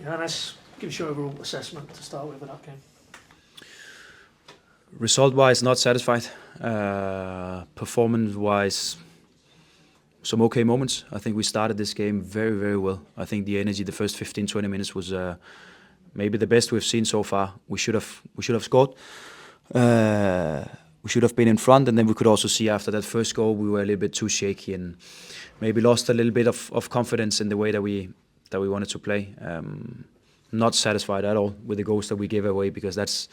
Johannes, give us your overall assessment to start with of that game. Result-wise, not satisfied. Performance-wise, some okay moments. I think we started this game very, very well. I think the energy, the first 15-20 minutes was maybe the best we've seen so far. We should have scored. We should have been in front, and then we could also see after that first goal we were a little bit too shaky and maybe lost a little bit of confidence in the way that we wanted to play. Not satisfied at all with the goals that we gave away, because that's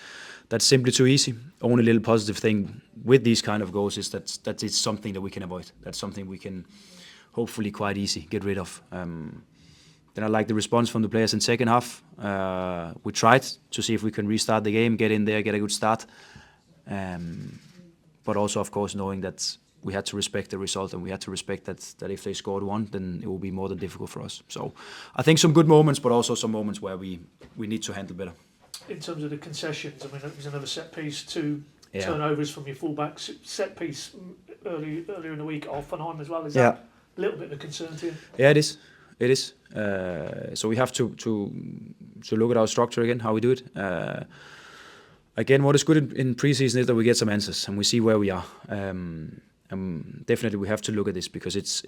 simply too easy. Only little positive thing with these kind of goals is that it's something that we can avoid. That's something we can hopefully quite easy get rid of. Then I like the response from the players in second half. We tried to see if we can restart the game, get in there, get a good start. But also, of course, knowing that we had to respect the result, and we had to respect that if they scored one, then it will be more than difficult for us. So I think some good moments, but also some moments where we need to handle better. In terms of the concessions, I mean, it was another set piece, two turnovers from your fullbacks. Set piece earlier in the week, Hoffenheim as well. Is that a little bit of a concern to you? Yeah, it is. It is. So we have to look at our structure again, how we do it. Again, what is good in preseason is that we get some answers and we see where we are. Definitely we have to look at this, because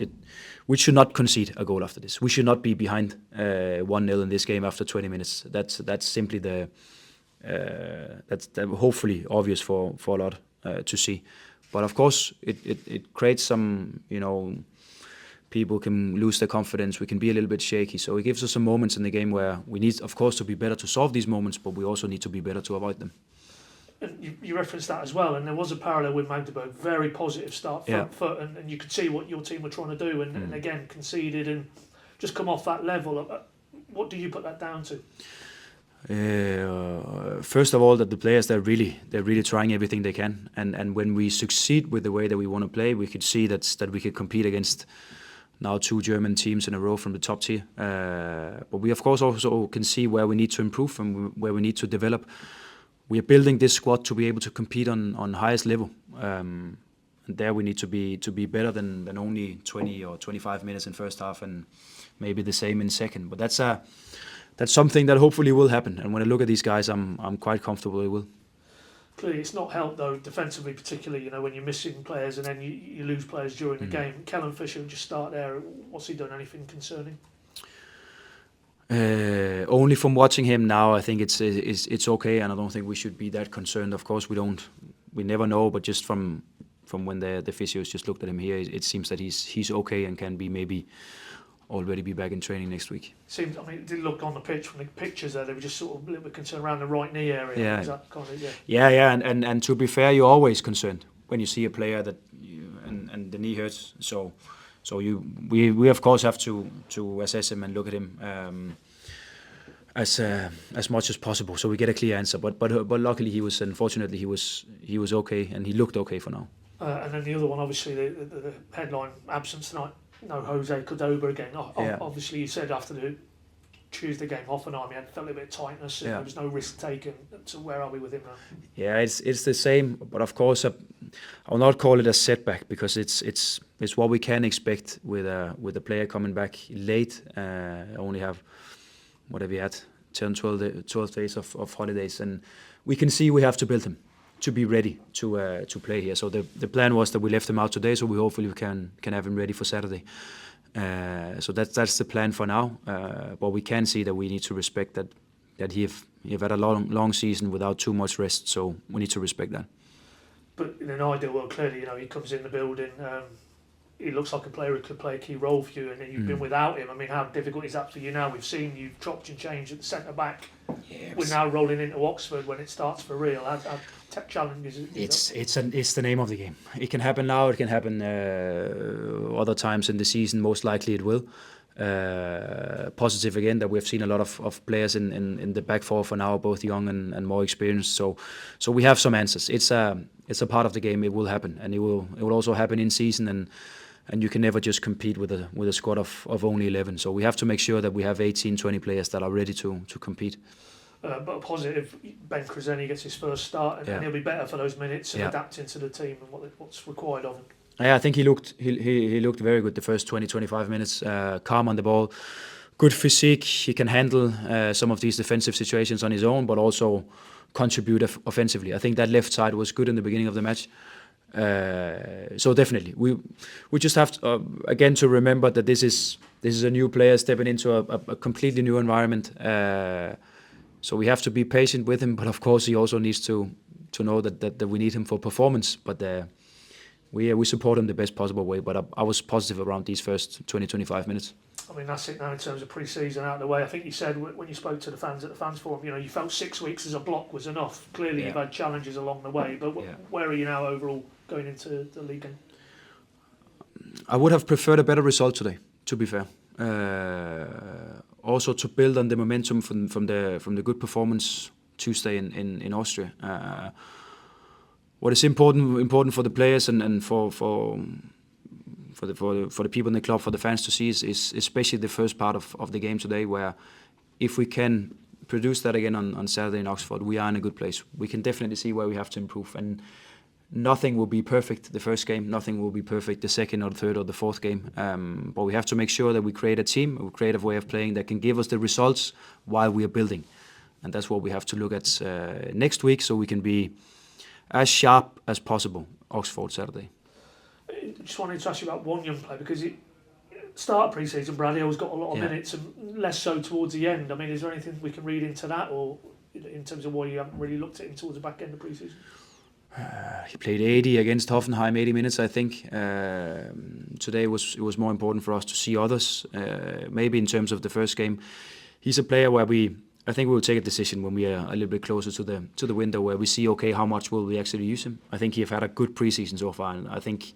we should not concede a goal after this. We should not be behind 1-0 in this game after 20 minutes. That's simply that's hopefully obvious for a lot to see. But of course it creates some, people can lose their confidence. We can be a little bit shaky. So it gives us some moments in the game where we need, of course, to be better to solve these moments, but we also need to be better to avoid them. And you referenced that as well, and there was a parallel with Magdeburg. Very positive start, front foot, and you could see what your team were trying to do, and again conceded and just come off that level. What do you put that down to? First of all, that the players they're really trying everything they can, and when we succeed with the way that we want to play, we could see that we could compete against now 2 German teams in a row from the top tier. But we of course also can see where we need to improve and where we need to develop. We are building this squad to be able to compete on highest level, and there we need to be better than only 20 or 25 minutes in first half, and maybe the same in second. But that's something that hopefully will happen. And when I look at these guys, I'm quite comfortable it will. Clearly, it's not helped though defensively, particularly. When you're missing players and then you lose players during the game. Callum Fisher, just start there. What's he done? Anything concerning? Only from watching him now, I think it's okay, and I don't think we should be that concerned. Of course, we never know, but just from when the physios just looked at him here, it seems that he's okay and can be maybe already be back in training next week. Seems, it did look on the pitch from the pictures there. They were just sort of a little bit concerned around the right knee area. Yeah, is that kind of, yeah. And to be fair, you're always concerned when you see a player that and the knee hurts. So we of course have to assess him and look at him as much as possible, so we get a clear answer. But luckily unfortunately he was okay, and he looked okay for now. And then the other one, obviously the headline absence tonight. No Jose Cordoba again. Obviously, you said after the Tuesday game, Hoffenheim, he had felt a bit of tightness, and there was no risk taken. So where are we with him now? Yeah, it's the same, but of course, I'll not call it a setback, because it's what we can expect with a player coming back late. Only have what have we had 10, 12 days of holidays, and we can see we have to build him to be ready to play here. So the plan was that we left him out today, so we hopefully can have him ready for Saturday. So that's the plan for now. But we can see that we need to respect that he have had a long season without too much rest. So we need to respect that. But in an ideal world, clearly, he comes in the building. He looks like a player who could play a key role for you, and then you've been without him. I mean, how difficult is that for you now? We've seen you've chopped and changed at the centre back. Yeah, we're now rolling into Oxford when it starts for real. How challenging is it? It's the name of the game. It can happen now. It can happen other times in the season. Most likely it will. Positive again that we've seen a lot of players in the back four for now, both young and more experienced. So we have some answers. It's a part of the game. It will happen, and it will also happen in season. And you can never just compete with a squad of only 11. So we have to make sure that we have 18, 20 players that are ready to compete. But a positive, Ben Kraseni gets his first start, and he'll be better for those minutes and adapting to the team and what's required of him. Yeah, I think he looked very good the first 20-25 minutes, calm on the ball, good physique. He can handle some of these defensive situations on his own, but also contribute offensively. I think that left side was good in the beginning of the match. So definitely, we just have to, again to remember that this is a new player stepping into a completely new environment. So we have to be patient with him, but of course he also needs to know that we need him for performance. But we support him the best possible way. But I was positive around these first 20-25 minutes. I mean, that's it now in terms of pre-season out of the way. I think you said when you spoke to the fans at the fans forum, you felt 6 weeks as a block was enough. Clearly, you've had challenges along the way, but where are you now overall going into the league? I would have preferred a better result today, to be fair. Also to build on the momentum from the good performance Tuesday in Austria. What is important for the players and for the people in the club, for the fans to see is especially the first part of the game today, where if we can produce that again on Saturday in Oxford, we are in a good place. We can definitely see where we have to improve, and nothing will be perfect the first game, nothing will be perfect the second or the third or the fourth game, but we have to make sure that we create a team, a creative way of playing that can give us the results while we are building, and that's what we have to look at next week, so we can be as sharp as possible Oxford Saturday. I just wanted to ask you about one young player, because start of pre-season, Bradley always got a lot of minutes and less so towards the end. I mean, is there anything we can read into that, or in terms of why you haven't really looked at him towards the back end of pre-season? He played 80 against Hoffenheim, 80 minutes, I think. Today it was more important for us to see others. Maybe in terms of the first game, he's a player where I think we will take a decision when we are a little bit closer to the window, where we see, okay, how much will we actually use him? I think he have had a good preseason so far, and I think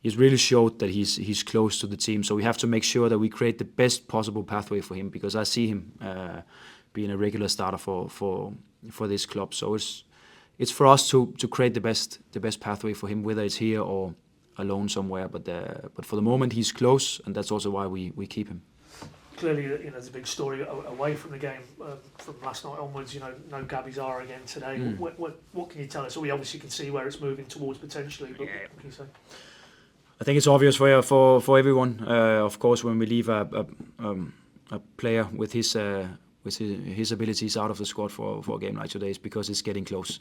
he's really showed that he's close to the team. So we have to make sure that we create the best possible pathway for him, because I see him being a regular starter for this club. So it's for us to create the best pathway for him, whether it's here or alone somewhere. But for the moment, he's close, and that's also why we keep him. Clearly, there's a big story away from the game from last night onwards. No Gabby's are again today. What can you tell us? So we obviously can see where it's moving towards potentially. But what can you say? I think it's obvious for everyone. Of course, when we leave a player with his abilities out of the squad for a game like today, it's because it's getting close,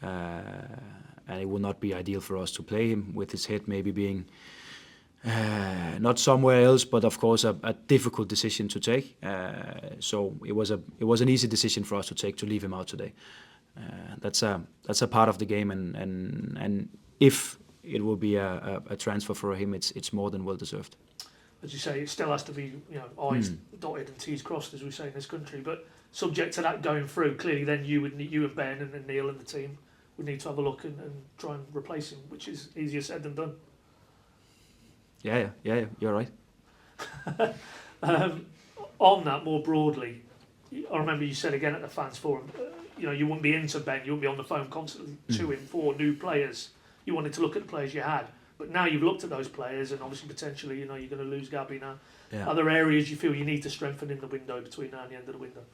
and it will not be ideal for us to play him with his head maybe being not somewhere else, but of course a difficult decision to take. So it was an easy decision for us to take, to leave him out today. That's a part of the game, and if it will be a transfer for him, it's more than well deserved. As you say, it still has to be I's dotted and T's crossed, as we say in this country. But subject to that going through, clearly then you and Ben and then Neil and the team would need to have a look and try and replace him, which is easier said than done. Yeah, you're right. On that, more broadly, I remember you said again at the fans forum, you wouldn't be into Ben, you wouldn't be on the phone constantly to him for new players. You wanted to look at the players you had, but now you've looked at those players, and obviously potentially, you're going to lose Gabby now. Yeah. Are there areas you feel you need to strengthen in the window between now and the end of the window?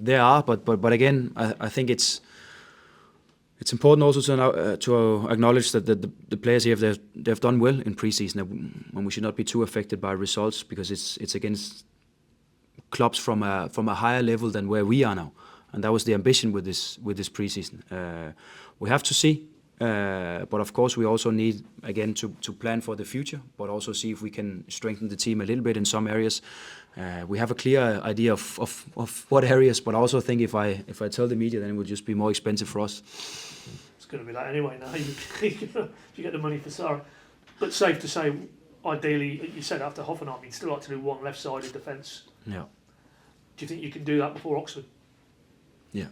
There are, but again, I think it's important also to acknowledge that the players here they've done well in preseason, and we should not be too affected by results, because it's against clubs from a higher level than where we are now, and that was the ambition with this preseason. We have to see, but of course we also need again to plan for the future, but also see if we can strengthen the team a little bit in some areas. We have a clear idea of what areas, but I also think if I tell the media, then it would just be more expensive for us. It's going to be that anyway now. You get the money for Sarah. But safe to say, ideally, you said after Hoffenheim, you'd still like to do one left-sided defence. Yeah. Do you think you can do that before Oxford? Yeah.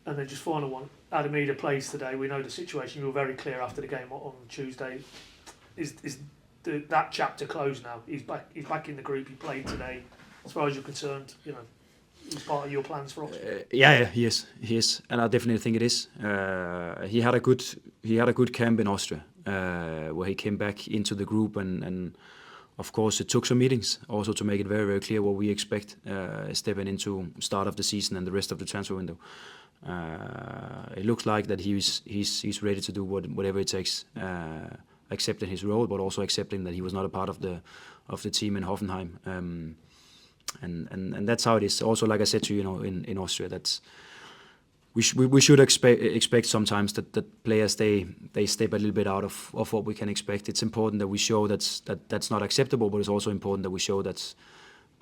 And then just final one. Adam Eder plays today. We know the situation. You were very clear after the game on Tuesday. Is that chapter closed now? He's back in the group. He played today. As far as you're concerned, he's part of your plans for Oxford. Yeah, he is, and I definitely think it is. He had a good camp in Austria, where he came back into the group, and of course it took some meetings also to make it very, very clear what we expect stepping into start of the season and the rest of the transfer window. It looks like that he's ready to do whatever it takes. accepting his role, but also accepting that he was not a part of the team in Hoffenheim. And that's how it is. Also, like I said to you, in Austria, that's we should expect sometimes that players they step a little bit out of what we can expect. It's important that we show that's not acceptable, but it's also important that we show that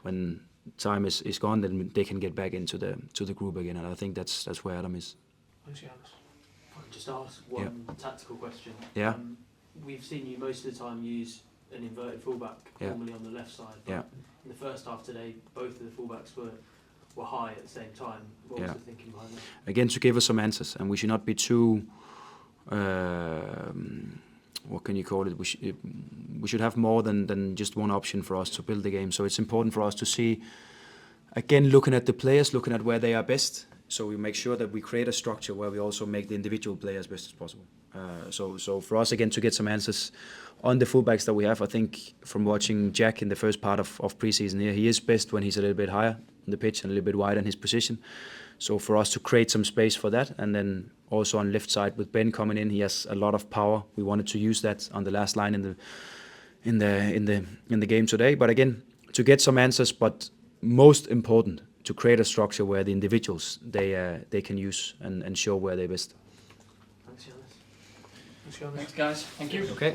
when time is gone, then they can get back into the group again. And I think that's where Adam is. Thanks, Johannes. If I could just ask one tactical question. Yeah. We've seen you most of the time use an inverted fullback, normally on the left side. But in the first half today, both of the fullbacks were high at the same time. What was the thinking behind that? Again, to give us some answers, and we should not be too. What can you call it? We should have more than just one option for us to build the game. So it's important for us to see, again, looking at the players, looking at where they are best. So we make sure that we create a structure where we also make the individual players best as possible. So for us, again, to get some answers on the fullbacks that we have, I think from watching Jack in the first part of preseason here, he is best when he's a little bit higher on the pitch and a little bit wider in his position. So for us to create some space for that, and then also on left side with Ben coming in, he has a lot of power. We wanted to use that on the last line in the game today. But again, to get some answers, but most important, to create a structure where the individuals they can use and show where they're best. Thanks, Johannes. Thanks, Johannes. Thanks, guys. Thank you. Okay.